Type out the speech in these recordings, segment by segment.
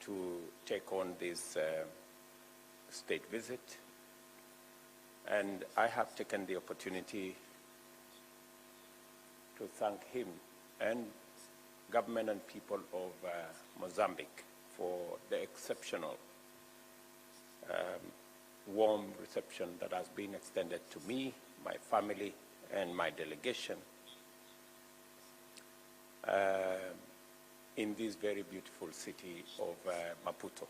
to take on this state visit, and I have taken the opportunity to thank him and government and people of Mozambique for the exceptional warm reception that has been extended to me, my family, and my delegation in this very beautiful city of Maputo.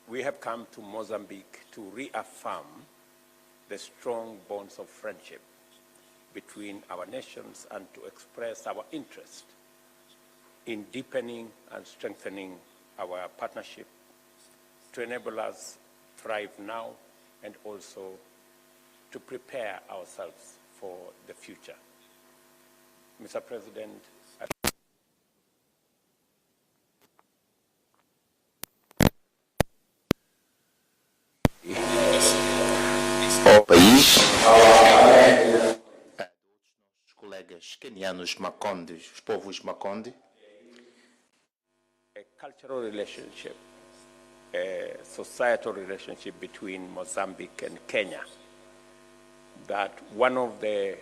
We have come to Mozambique to reaffirm the strong bonds of friendship between our nations and to express our interest in deepening and strengthening our partnership to enable us thrive now and also to prepare ourselves for the future. Mr. President, ao país, os colegas quenianos macondes, os povos maconde, a cultural relationship, a societal relationship between Mozambique and Kenya, that one of the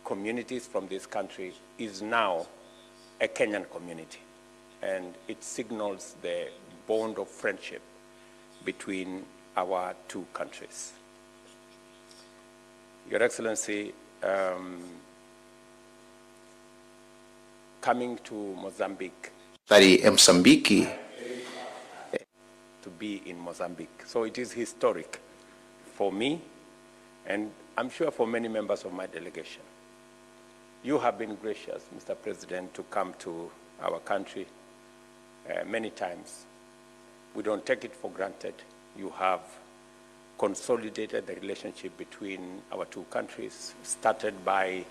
communities from this country is now a Kenyan community, and it signals the bond of friendship between our two countries. Your Excellency, coming to Mozambique, to be in Mozambique. So it is historic for me, and I'm sure for many members of my delegation. You have been gracious, Mr. President, to come to our country many times. We don't take it for granted. You have consolidated the relationship between our two countries, started by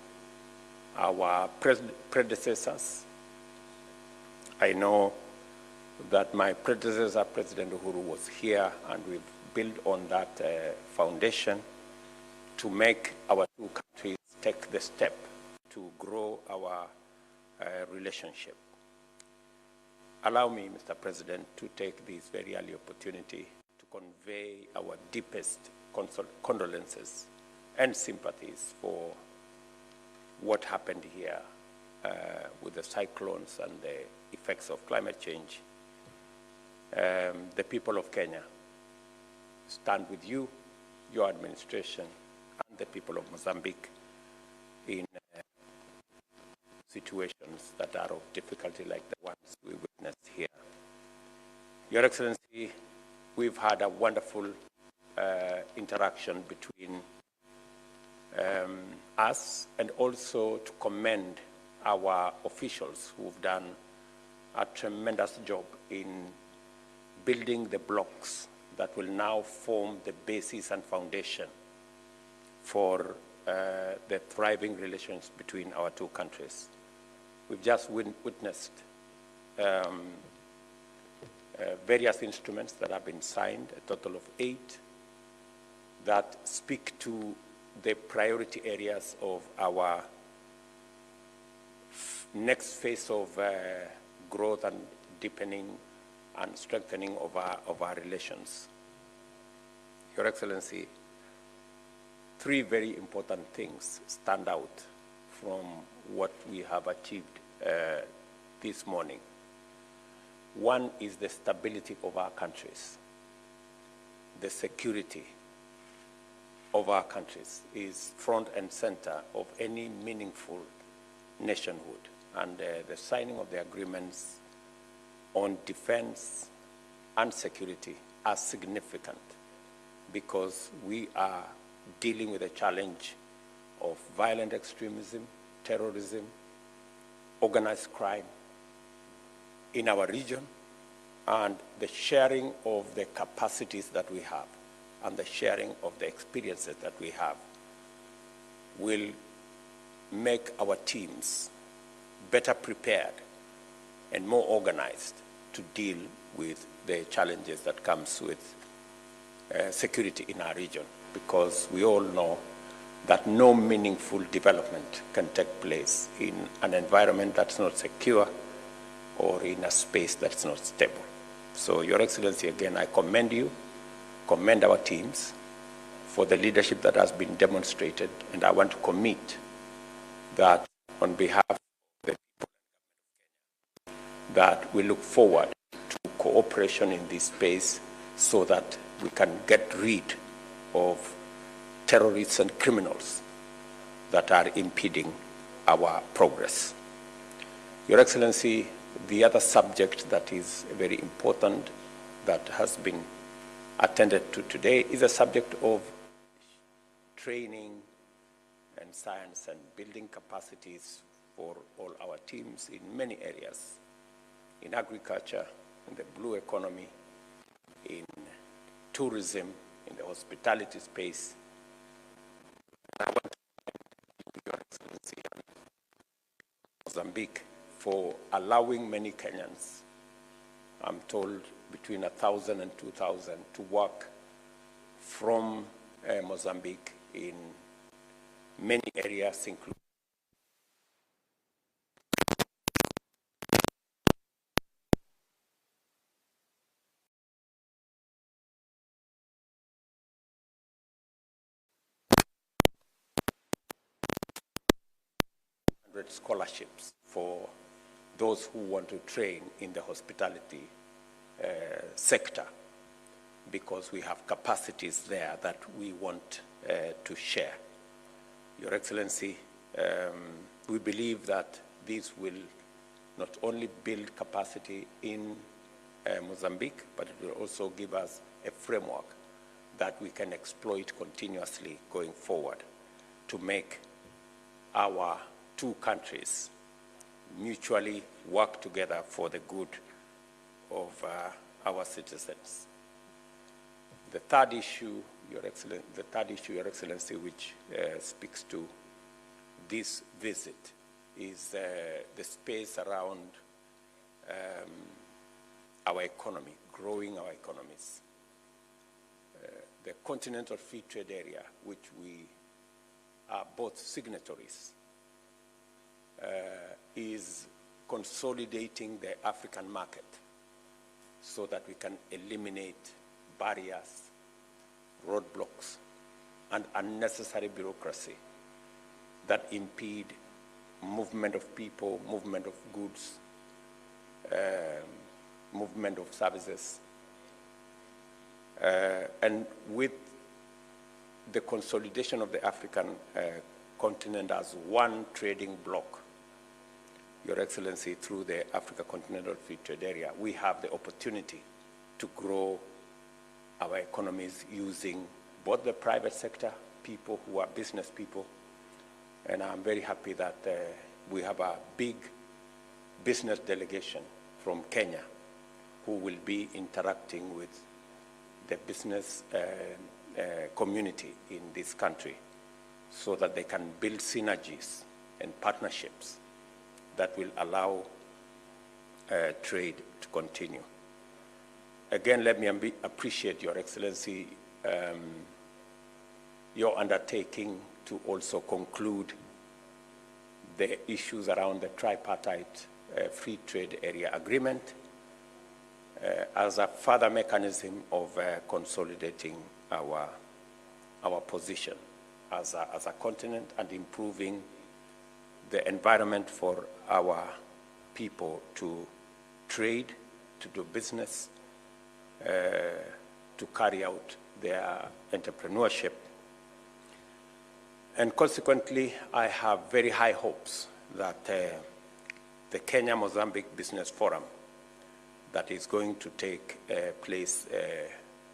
our predecessors. I know that my predecessor, President Uhuru, was here, and we've built on that foundation to make our two countries take the step to grow our relationship. Allow me, Mr. President, to take this very early opportunity to convey our deepest condolences and sympathies for what happened here with the cyclones and the effects of climate change. The people of Kenya stand with you, your administration, and the people of Mozambique in situations that are of difficulty like the ones we witnessed here. Your Excellency, we've had a wonderful interaction between us, and also to commend our officials who've done a tremendous job in building the blocks that will now form the basis and foundation for the thriving relations between our two countries. We've just witnessed various instruments that have been signed, a total of 8, that speak to the priority areas of our next phase of growth and deepening and strengthening of our relations. Your Excellency, 3 very important things stand out from what we have achieved this morning. One is the stability of our countries. The security of our countries is front and center of any meaningful nationhood. And the signing of the agreements on defense and security are significant because we are dealing with a challenge of violent extremism, terrorism, organized crime in our region, and the sharing of the capacities that we have and the sharing of the experiences that we have will make our teams better prepared and more organized to deal with the challenges that comes with security in our region, because we all know that no meaningful development can take place in an environment that's not secure or in a space that's not stable. So, Your Excellency, again, I commend you, commend our teams for the leadership that has been demonstrated, and I want to commit that on behalf of the people that we look forward to cooperation in this space so that we can get rid of terrorists and criminals that are impeding our progress. Your Excellency, the other subject that is very important that has been attended to today is a subject of training and science and building capacities for all our teams in many areas, in agriculture, in the blue economy, in tourism, in the hospitality space. I want to thank Your Excellency and Mozambique for allowing many Kenyans, I'm told between 1,000 and 2,000, to work from Mozambique in many areas, including scholarships for those who want to train in the hospitality sector, because we have capacities there that we want to share. Your Excellency, we believe that this will not only build capacity in Mozambique, but it will also give us a framework that we can exploit continuously going forward to make our two countries mutually work together for the good of our citizens. The third issue, Your Excellency, which speaks to this visit, is the space around our economy, growing our economies. The Continental Free Trade Area, which we are both signatories, is consolidating the African market so that we can eliminate barriers, roadblocks, and unnecessary bureaucracy that impede movement of people, movement of goods, movement of services. And with the consolidation of the African continent as one trading bloc, Your Excellency, through the Africa Continental Free Trade Area, we have the opportunity to grow our economies using both the private sector, people who are business people, and I'm very happy that we have a big business delegation from Kenya who will be interacting with the business community in this country so that they can build synergies and partnerships that will allow trade to continue. Again, let me appreciate, Your Excellency, your undertaking to also conclude the issues around the tripartite free trade area agreement as a further mechanism of consolidating our position as a continent and improving the environment for our people to trade, to do business, to carry out their entrepreneurship. And consequently, I have very high hopes that the Kenya-Mozambique Business Forum that is going to take place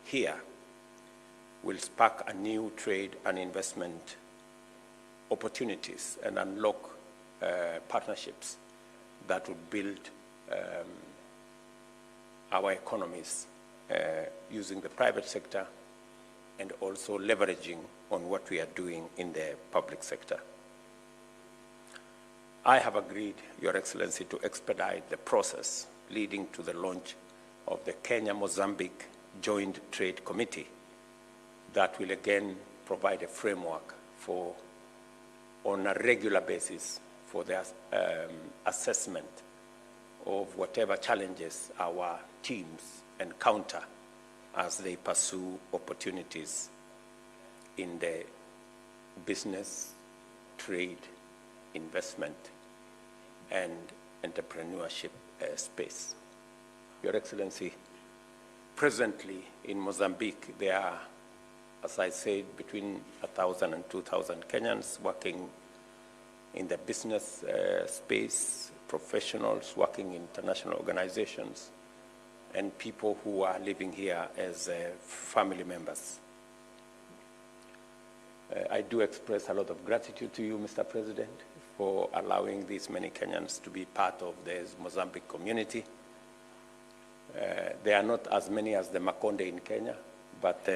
here will spark a new trade and investment opportunities and unlock partnerships that will build our economies using the private sector and also leveraging on what we are doing in the public sector. I have agreed, Your Excellency, to expedite the process leading to the launch of the Kenya-Mozambique Joint Trade Committee that will again provide a framework for, on a regular basis, for the assessment of whatever challenges our teams encounter as they pursue opportunities in the business, trade, investment, and entrepreneurship space. Your Excellency, presently in Mozambique, there are, as I said, between 1,000 and 2,000 Kenyans working in the business space, professionals working in international organizations, and people who are living here as family members. I do express a lot of gratitude to you, Mr. President, for allowing these many Kenyans to be part of the Mozambique community. There are not as many as the Makonde in Kenya, but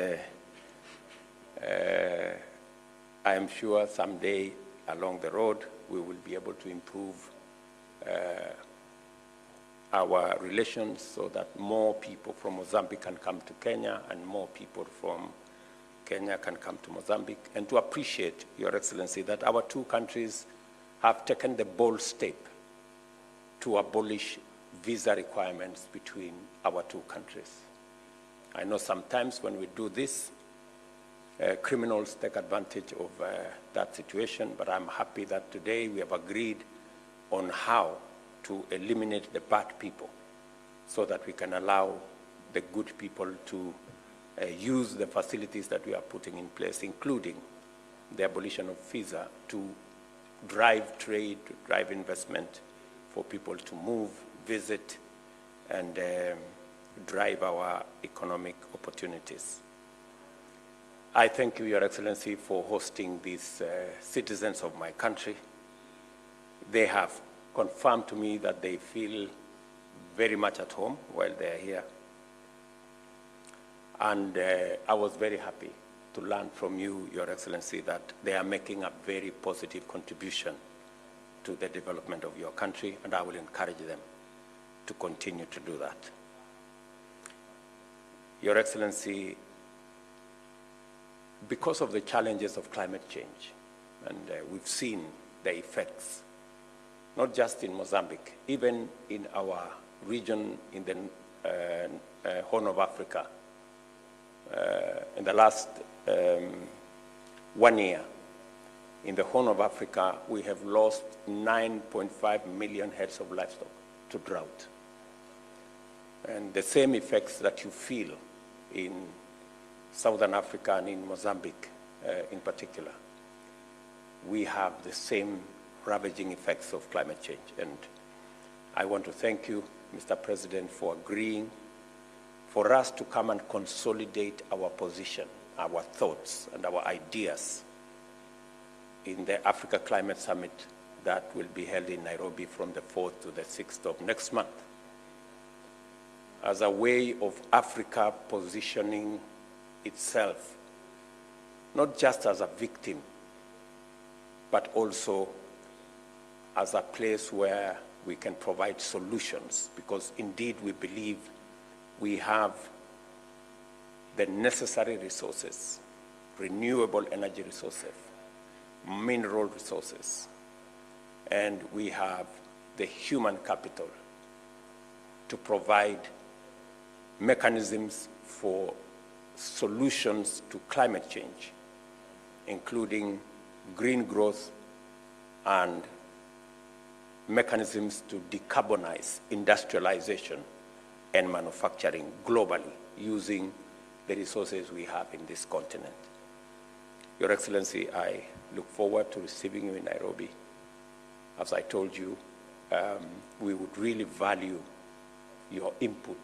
I am sure someday along the road we will be able to improve our relations so that more people from Mozambique can come to Kenya and more people from Kenya can come to Mozambique, and to appreciate, Your Excellency, that our two countries have taken the bold step to abolish visa requirements between our two countries. I know sometimes when we do this, criminals take advantage of that situation, but I'm happy that today we have agreed on how to eliminate the bad people so that we can allow the good people to use the facilities that we are putting in place, including the abolition of visa, to drive trade, to drive investment, for people to move, visit, and drive our economic opportunities. I thank you, Your Excellency, for hosting these citizens of my country. They have confirmed to me that they feel very much at home while they are here. And I was very happy to learn from you, Your Excellency, that they are making a very positive contribution to the development of your country, and I will encourage them to continue to do that. Your Excellency, because of the challenges of climate change, and we've seen the effects, not just in Mozambique, even in our region in the Horn of Africa. In the last 1 year, in the Horn of Africa, we have lost 9.5 million heads of livestock to drought. And the same effects that you feel in Southern Africa and in Mozambique in particular, we have the same ravaging effects of climate change. And I want to thank you, Mr. President, for agreeing for us to come and consolidate our position, our thoughts, and our ideas in the Africa Climate Summit that will be held in Nairobi from the 4th to the 6th of next month, as a way of Africa positioning itself, not just as a victim, but also as a place where we can provide solutions, because indeed we believe we have the necessary resources, renewable energy resources, mineral resources, and we have the human capital to provide mechanisms for solutions to climate change, including green growth and mechanisms to decarbonize industrialization and manufacturing globally using the resources we have in this continent. Your Excellency, I look forward to receiving you in Nairobi. As I told you, we would really value your input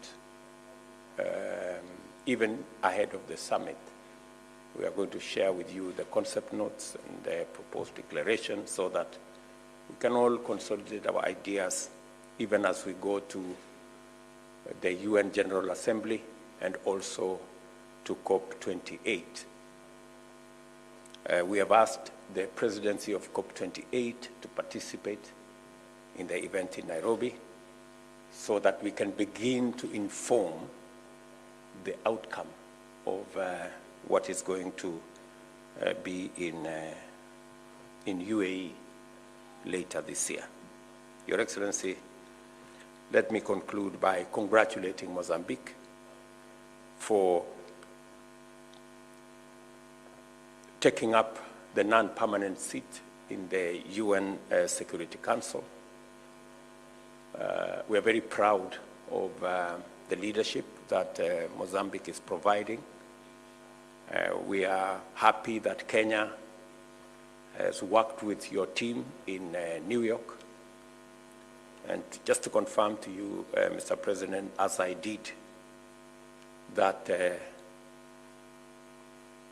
even ahead of the summit. We are going to share with you the concept notes and the proposed declaration so that we can all consolidate our ideas even as we go to the UN General Assembly and also to COP28. We have asked the presidency of COP28 to participate in the event in Nairobi so that we can begin to inform the outcome of what is going to be in UAE later this year. Your Excellency, let me conclude by congratulating Mozambique for taking up the non-permanent seat in the UN Security Council. We are very proud of the leadership that Mozambique is providing. We are happy that Kenya has worked with your team in New York. And just to confirm to you, Mr. President, as I did, that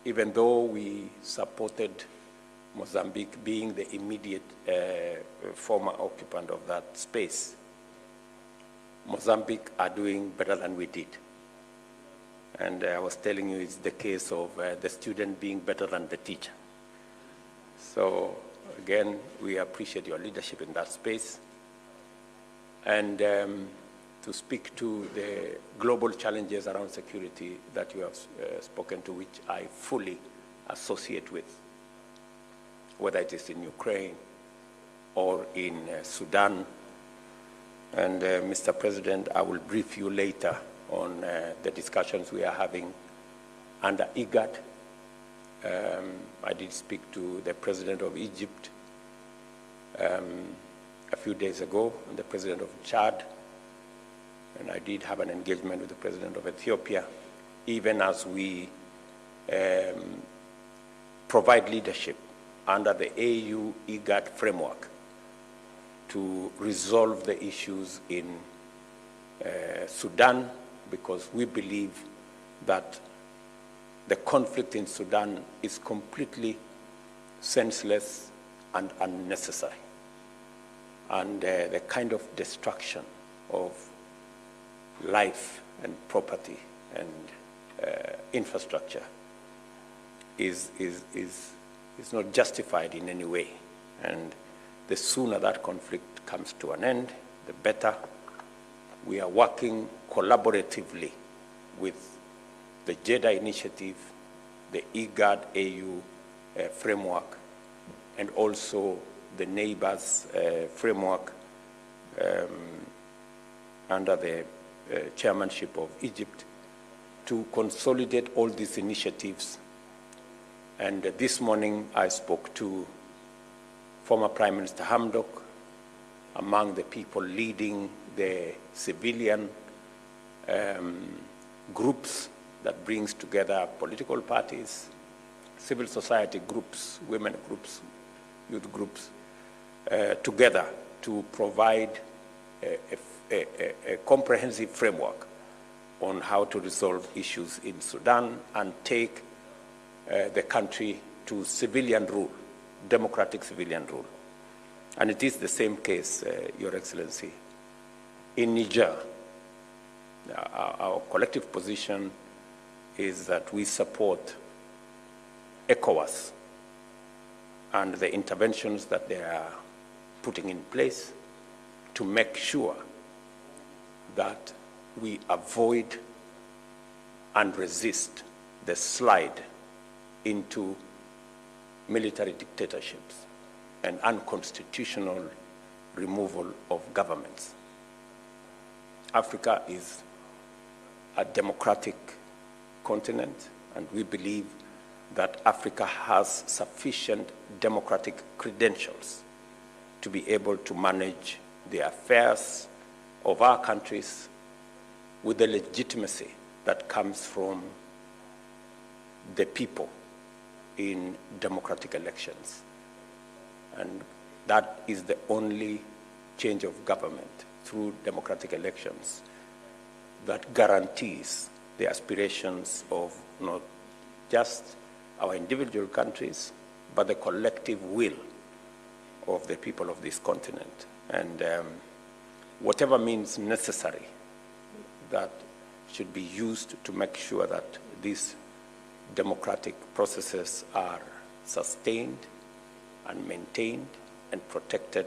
even though we supported Mozambique being the immediate former occupant of that space, Mozambique are doing better than we did. And I was telling you it's the case of the student being better than the teacher. So again, we appreciate your leadership in that space. And to speak to the global challenges around security that you have spoken to, which I fully associate with, whether it is in Ukraine or in Sudan. And Mr. President, I will brief you later on the discussions we are having under IGAD. I did speak to the President of Egypt a few days ago, and the President of Chad, and I did have an engagement with the President of Ethiopia, even as we provide leadership under the AU IGAD framework to resolve the issues in Sudan, because we believe that the conflict in Sudan is completely senseless and unnecessary. And the kind of destruction of life and property and infrastructure is not justified in any way. And the sooner that conflict comes to an end, the better. We are working collaboratively with the JEDA initiative, the IGAD AU framework, and also the neighbors framework under the chairmanship of Egypt, to consolidate all these initiatives. And this morning I spoke to former Prime Minister Hamdok, among the people leading the civilian groups that brings together political parties, civil society groups, women groups, youth groups, together to provide a comprehensive framework on how to resolve issues in Sudan and take the country to civilian rule, democratic civilian rule. And it is the same case, Your Excellency. In Niger, our collective position is that we support ECOWAS and the interventions that they are putting in place to make sure that we avoid and resist the slide into military dictatorships and unconstitutional removal of governments. Africa is a democratic continent, and we believe that Africa has sufficient democratic credentials to be able to manage the affairs of our countries with the legitimacy that comes from the people in democratic elections. And that is the only change of government through democratic elections that guarantees the aspirations of not just our individual countries, but the collective will of the people of this continent. And whatever means necessary that should be used to make sure that these democratic processes are sustained and maintained and protected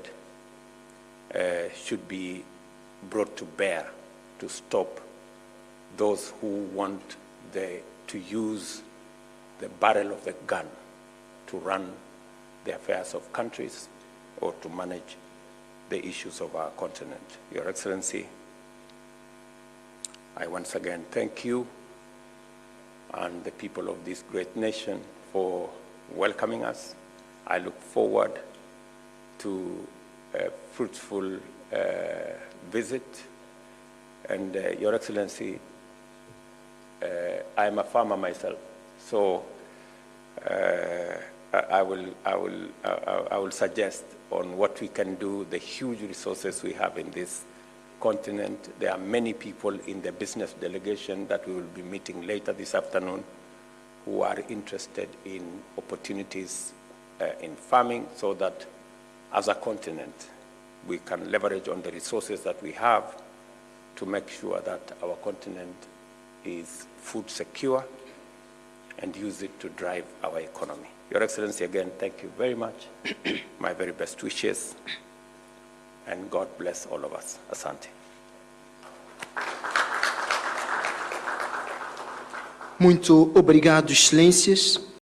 should be brought to bear to stop those who want to use the barrel of the gun to run the affairs of countries or to manage the issues of our continent. Your Excellency, I once again thank you and the people of this great nation for welcoming us. I look forward to a fruitful visit. And Your Excellency, I am a farmer myself, so I will suggest on what we can do, the huge resources we have in this continent. There are many people in the business delegation that we will be meeting later this afternoon who are interested in opportunities in farming, so that as a continent we can leverage on the resources that we have to make sure that our continent is food secure and use it to drive our economy. Your Excellency, again, thank you very much. My very best wishes, and God bless all of us. Asante. Muito obrigado, Excelências.